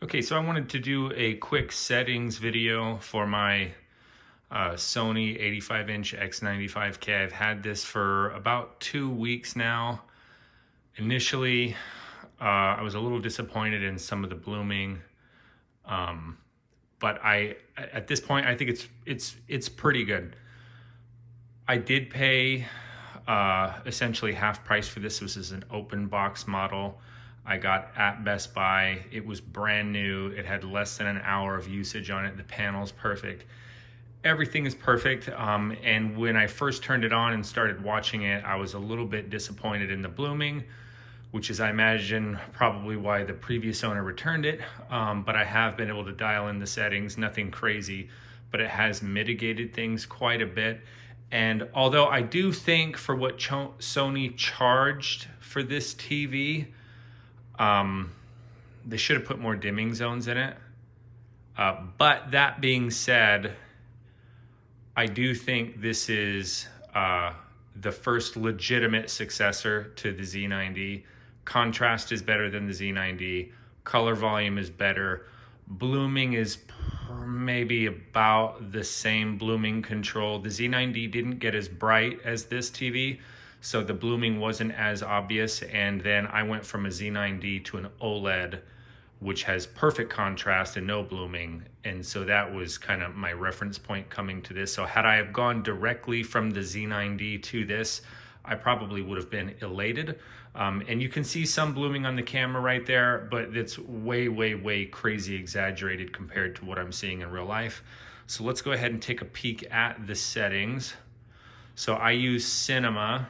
Okay, so I wanted to do a quick settings video for my Sony 85-inch X95K. I've had this for about 2 weeks now. Initially, I was a little disappointed in some of the blooming, but at this point I think it's pretty good. I did pay essentially half price for this. This is an open box model I got at Best Buy. It was brand new. It had less than an hour of usage on it. The panel's perfect. Everything is perfect. And when I first turned it on and started watching it, I was a little bit disappointed in the blooming, which is, I imagine, probably why the previous owner returned it. But I have been able to dial in the settings, nothing crazy, but it has mitigated things quite a bit. And although I do think for what Sony charged for this TV, they should have put more dimming zones in it. But that being said, I do think this is the first legitimate successor to the Z9D. Contrast is better than the Z9D. Color volume is better. Blooming is maybe about the same blooming control. The Z9D didn't get as bright as this TV, so the blooming wasn't as obvious. And then I went from a Z9D to an OLED, which has perfect contrast and no blooming. And so that was kind of my reference point coming to this. So had I have gone directly from the Z9D to this, I probably would have been elated. And you can see some blooming on the camera right there, but it's way, way, way crazy exaggerated compared to what I'm seeing in real life. So let's go ahead and take a peek at the settings. So I use Cinema,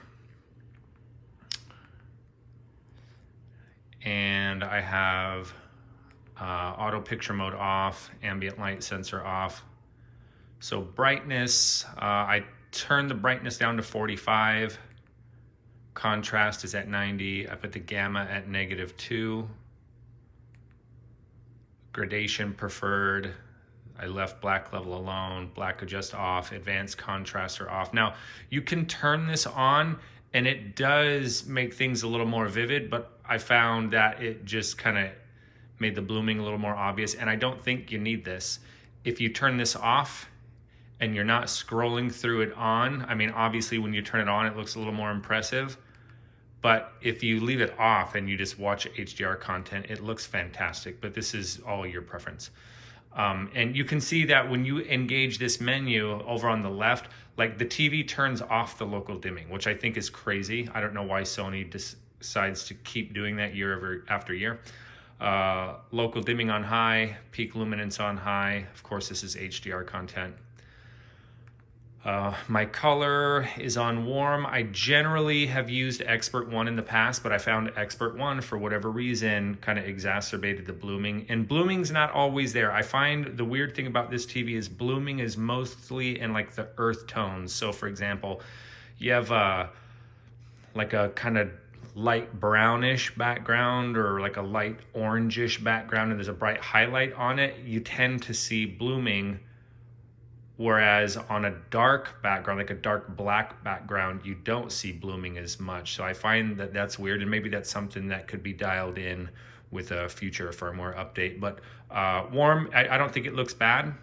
and I have auto picture mode off, ambient light sensor off. So brightness, I turned the brightness down to 45. Contrast is at 90. I put the gamma at -2. Gradation preferred. I left black level alone, black adjust off, advanced contrast are off. Now, you can turn this on and it does make things a little more vivid, but I found that it just kind of made the blooming a little more obvious, and I don't think you need this. If you turn this off and you're not scrolling through it on, I mean, obviously when you turn it on, it looks a little more impressive, but if you leave it off and you just watch HDR content, it looks fantastic, but this is all your preference. And you can see that when you engage this menu over on the left, like the TV turns off the local dimming, which I think is crazy. I don't know why Sony decides to keep doing that year after year. Local dimming on high, peak luminance on high. Of course, this is HDR content. My color is on warm. I generally have used Expert 1 in the past, but I found Expert 1, for whatever reason, kind of exacerbated the blooming. And blooming's not always there. I find the weird thing about this TV is blooming is mostly in like the earth tones. So for example, you have like a kind of light brownish background or like a light orangish background and there's a bright highlight on it, you tend to see blooming. Whereas on a dark background, like a dark black background, you don't see blooming as much. So I find that that's weird, and maybe that's something that could be dialed in with a future firmware update. But warm, I don't think it looks bad.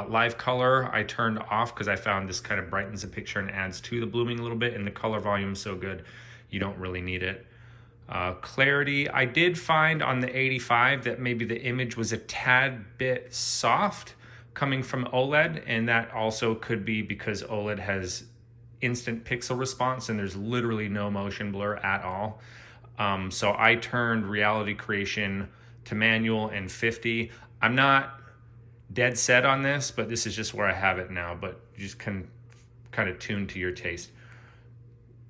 Live color, I turned off because I found this kind of brightens the picture and adds to the blooming a little bit, and the color volume is so good, you don't really need it. Clarity, I did find on the 85 that maybe the image was a tad bit soft coming from OLED, and that also could be because OLED has instant pixel response and there's literally no motion blur at all. So I turned reality creation to manual and 50. I'm not dead set on this, but this is just where I have it now, but you just can kind of tune to your taste.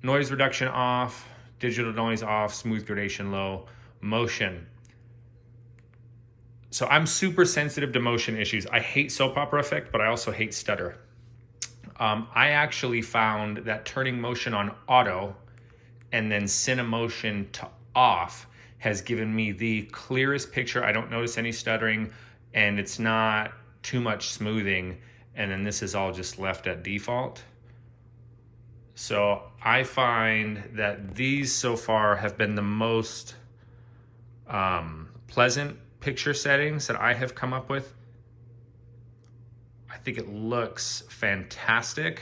Noise reduction off, digital noise off, smooth gradation low, motion. So I'm super sensitive to motion issues. I hate soap opera effect, but I also hate stutter. I actually found that turning motion on auto and then Cinemotion to off has given me the clearest picture. I don't notice any stuttering, and it's not too much smoothing. And then this is all just left at default. So I find that these so far have been the most pleasant picture settings that I have come up with. I think it looks fantastic.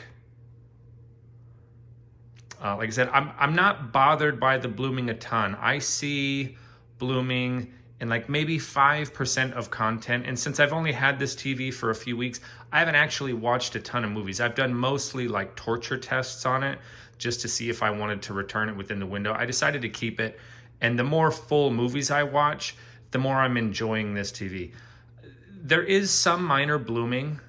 Like I said, I'm not bothered by the blooming a ton. I see blooming in like maybe 5% of content. And since I've only had this TV for a few weeks, I haven't actually watched a ton of movies. I've done mostly like torture tests on it just to see if I wanted to return it within the window. I decided to keep it. And the more full movies I watch, the more I'm enjoying this TV. There is some minor blooming,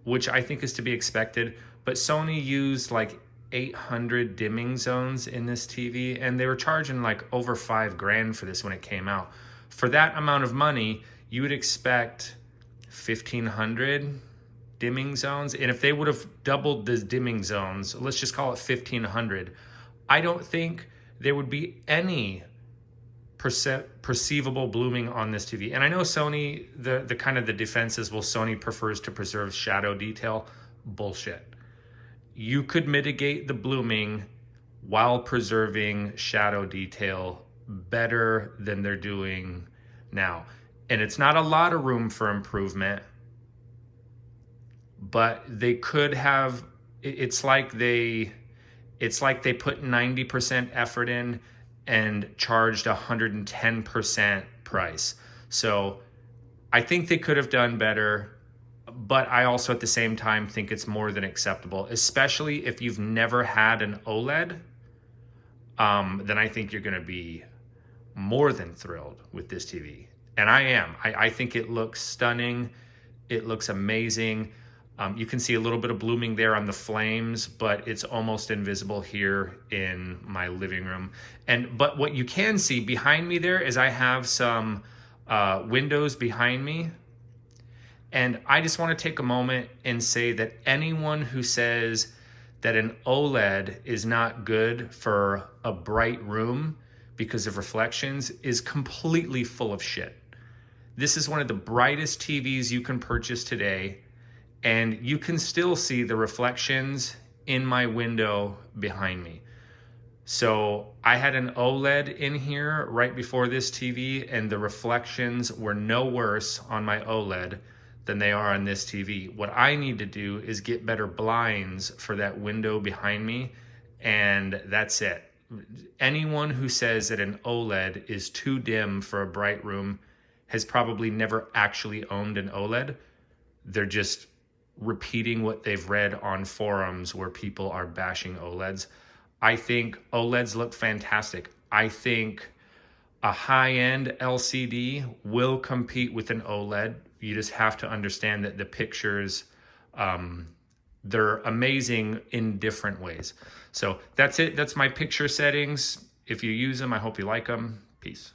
which I think is to be expected, but Sony used like 800 dimming zones in this TV, and they were charging like over $5,000 for this when it came out. For that amount of money, you would expect 1,500 dimming zones, and if they would have doubled the dimming zones, let's just call it 1,500, I don't think there would be any perceivable blooming on this TV. And I know Sony, the kind of the defense is, well, Sony prefers to preserve shadow detail. Bullshit. You could mitigate the blooming while preserving shadow detail better than they're doing now. And it's not a lot of room for improvement, but they could have, it's like they put 90% effort in and charged 110% price. So I think they could have done better, but I also at the same time think it's more than acceptable, especially if you've never had an OLED. Then I think you're going to be more than thrilled with this TV. And I am. I think it looks stunning. It looks amazing. You can see a little bit of blooming there on the flames, but it's almost invisible here in my living room. But what you can see behind me there is I have some windows behind me. And I just want to take a moment and say that anyone who says that an OLED is not good for a bright room because of reflections is completely full of shit. This is one of the brightest TVs you can purchase today, and you can still see the reflections in my window behind me. So I had an OLED in here right before this TV, and the reflections were no worse on my OLED than they are on this TV. What I need to do is get better blinds for that window behind me, and that's it. Anyone who says that an OLED is too dim for a bright room has probably never actually owned an OLED. They're just repeating what they've read on forums where people are bashing OLEDs. I think OLEDs look fantastic. I think a high-end LCD will compete with an OLED. You just have to understand that the pictures, they're amazing in different ways. So that's it. That's my picture settings. If you use them, I hope you like them. Peace.